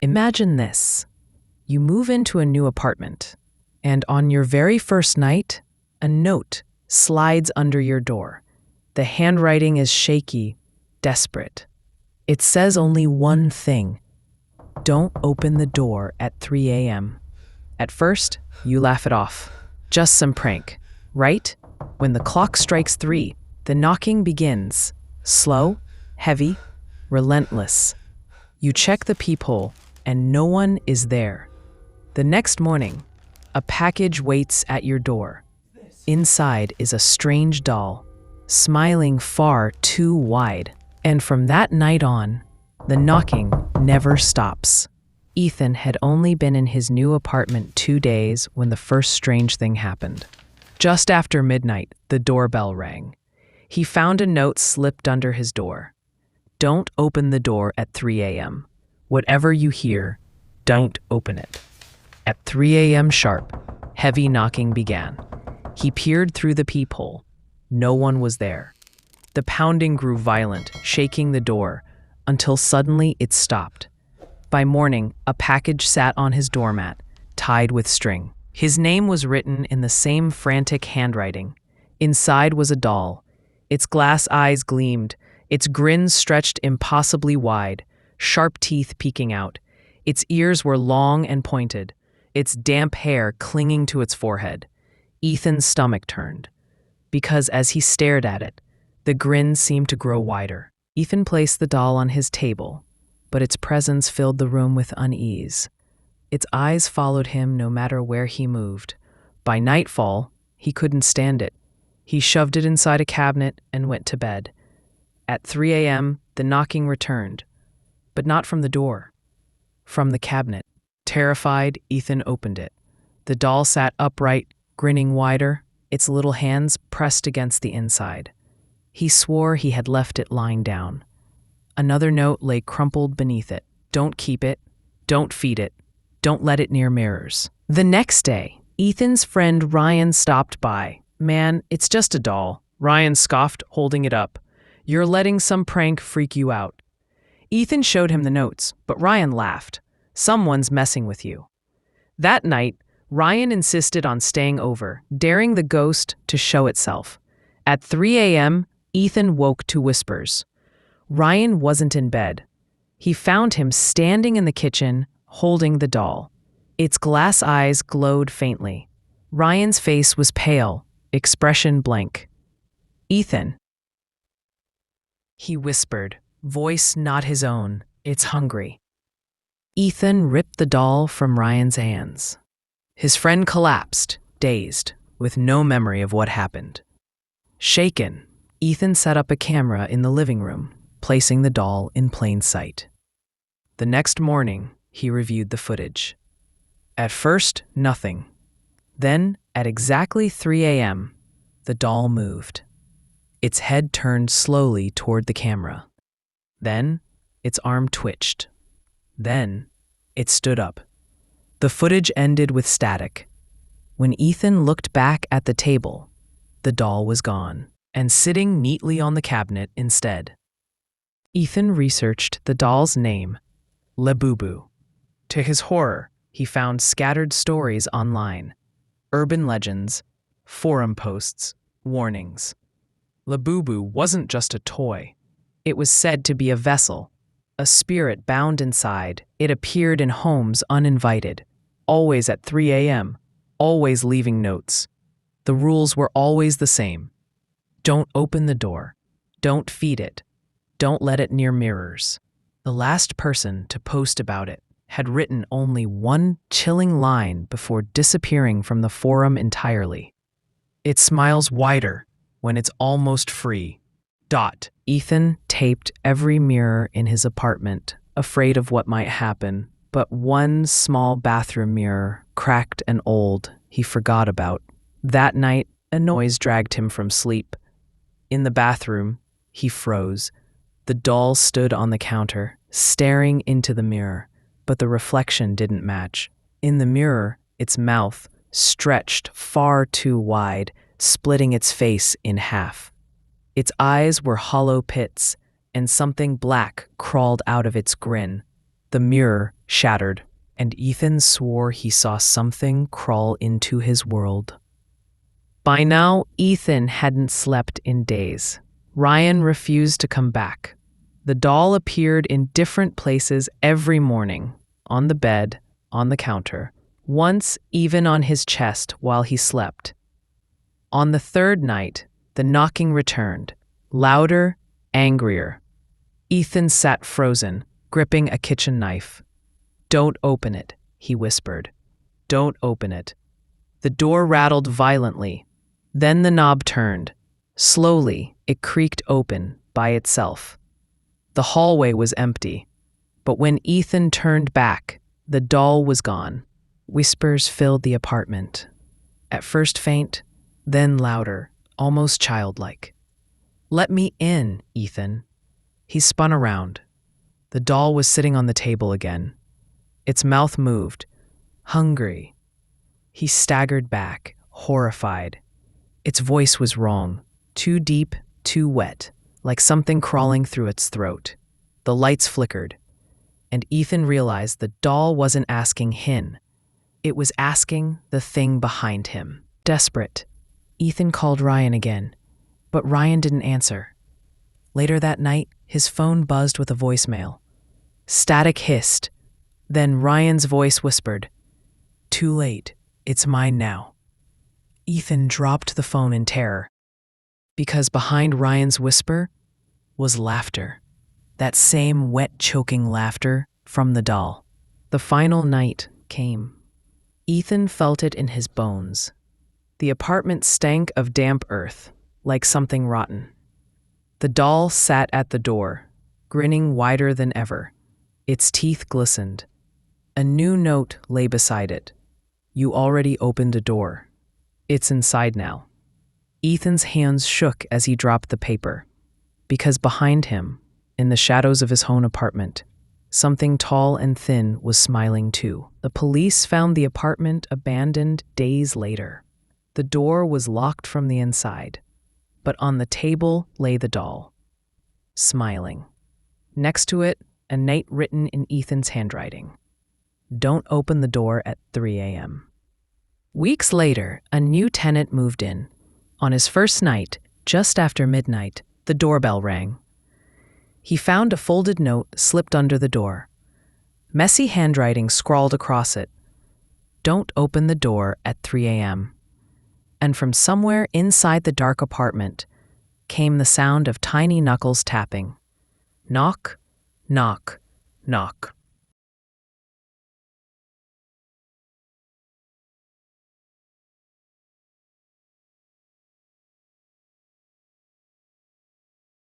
Imagine this. You move into a new apartment, and on your very first night, a note slides under your door. The handwriting is shaky, desperate. It says only one thing: don't open the door at 3 a.m. At first, you laugh it off. Just some prank, right? When the clock strikes 3, the knocking begins. Slow, heavy, relentless. You check the peephole, and no one is there. The next morning, a package waits at your door. Inside is a strange doll, smiling far too wide. And from that night on, the knocking never stops. Ethan had only been in his new apartment 2 days when the first strange thing happened. Just after midnight, the doorbell rang. He found a note slipped under his door. Don't open the door at 3 a.m. Whatever you hear, don't open it. At 3 a.m. sharp, heavy knocking began. He peered through the peephole. No one was there. The pounding grew violent, shaking the door, until suddenly it stopped. By morning, a package sat on his doormat, tied with string. His name was written in the same frantic handwriting. Inside was a doll. Its glass eyes gleamed, its grin stretched impossibly wide, sharp teeth peeking out. Its ears were long and pointed, its damp hair clinging to its forehead. Ethan's stomach turned, because as he stared at it, the grin seemed to grow wider. Ethan placed the doll on his table, but its presence filled the room with unease. Its eyes followed him no matter where he moved. By nightfall, he couldn't stand it. He shoved it inside a cabinet and went to bed. At 3 a.m., the knocking returned, but not from the door, from the cabinet. Terrified, Ethan opened it. The doll sat upright, grinning wider, its little hands pressed against the inside. He swore he had left it lying down. Another note lay crumpled beneath it. Don't keep it. Don't feed it. Don't let it near mirrors. The next day, Ethan's friend Ryan stopped by. Man, it's just a doll, Ryan scoffed, holding it up. You're letting some prank freak you out. Ethan showed him the notes, but Ryan laughed. Someone's messing with you. That night, Ryan insisted on staying over, daring the ghost to show itself. At 3 a.m., Ethan woke to whispers. Ryan wasn't in bed. He found him standing in the kitchen, holding the doll. Its glass eyes glowed faintly. Ryan's face was pale, expression blank. Ethan, he whispered, voice not his own. It's hungry. Ethan ripped the doll from Ryan's hands. His friend collapsed, dazed, with no memory of what happened. Shaken, Ethan set up a camera in the living room, placing the doll in plain sight. The next morning, he reviewed the footage. At first, nothing. Then, at exactly 3 a.m., the doll moved. Its head turned slowly toward the camera. Then, its arm twitched. Then, it stood up. The footage ended with static. When Ethan looked back at the table, the doll was gone, and sitting neatly on the cabinet instead. Ethan researched the doll's name, Labubu. To his horror, he found scattered stories online, urban legends, forum posts, warnings. Labubu wasn't just a toy. It was said to be a vessel, a spirit bound inside. It appeared in homes uninvited, always at 3 a.m., always leaving notes. The rules were always the same. Don't open the door. Don't feed it. Don't let it near mirrors. The last person to post about it had written only one chilling line before disappearing from the forum entirely. It smiles wider when it's almost free. Ethan taped every mirror in his apartment, afraid of what might happen, but one small bathroom mirror, cracked and old, he forgot about. That night, a noise dragged him from sleep. In the bathroom, he froze. The doll stood on the counter, staring into the mirror, but the reflection didn't match. In the mirror, its mouth stretched far too wide, splitting its face in half. Its eyes were hollow pits, and something black crawled out of its grin. The mirror shattered, and Ethan swore he saw something crawl into his world. By now, Ethan hadn't slept in days. Ryan refused to come back. The doll appeared in different places every morning, on the bed, on the counter, once even on his chest while he slept. On the third night, the knocking returned, louder, angrier. Ethan sat frozen, gripping a kitchen knife. "Don't open it," he whispered. "Don't open it." The door rattled violently. Then the knob turned. Slowly, it creaked open by itself. The hallway was empty, but when Ethan turned back, the doll was gone. Whispers filled the apartment. At first faint, then louder, almost childlike. "Let me in, Ethan." He spun around. The doll was sitting on the table again. Its mouth moved, hungry. He staggered back, horrified. Its voice was wrong, too deep, too wet, like something crawling through its throat. The lights flickered, and Ethan realized the doll wasn't asking him. It was asking the thing behind him. Desperate, Ethan called Ryan again, but Ryan didn't answer. Later that night, his phone buzzed with a voicemail. Static hissed. Then Ryan's voice whispered, "Too late. It's mine now." Ethan dropped the phone in terror, because behind Ryan's whisper was laughter. That same wet, choking laughter from the doll. The final night came. Ethan felt it in his bones. The apartment stank of damp earth, like something rotten. The doll sat at the door, grinning wider than ever. Its teeth glistened. A new note lay beside it. "You already opened a door. It's inside now." Ethan's hands shook as he dropped the paper, because behind him, in the shadows of his own apartment, something tall and thin was smiling too. The police found the apartment abandoned days later. The door was locked from the inside, but on the table lay the doll, smiling. Next to it, a note written in Ethan's handwriting. "Don't open the door at 3 a.m. Weeks later, a new tenant moved in. On his first night, just after midnight, the doorbell rang. He found a folded note slipped under the door. Messy handwriting scrawled across it. "Don't open the door at 3 a.m. And from somewhere inside the dark apartment came the sound of tiny knuckles tapping. Knock, knock, knock.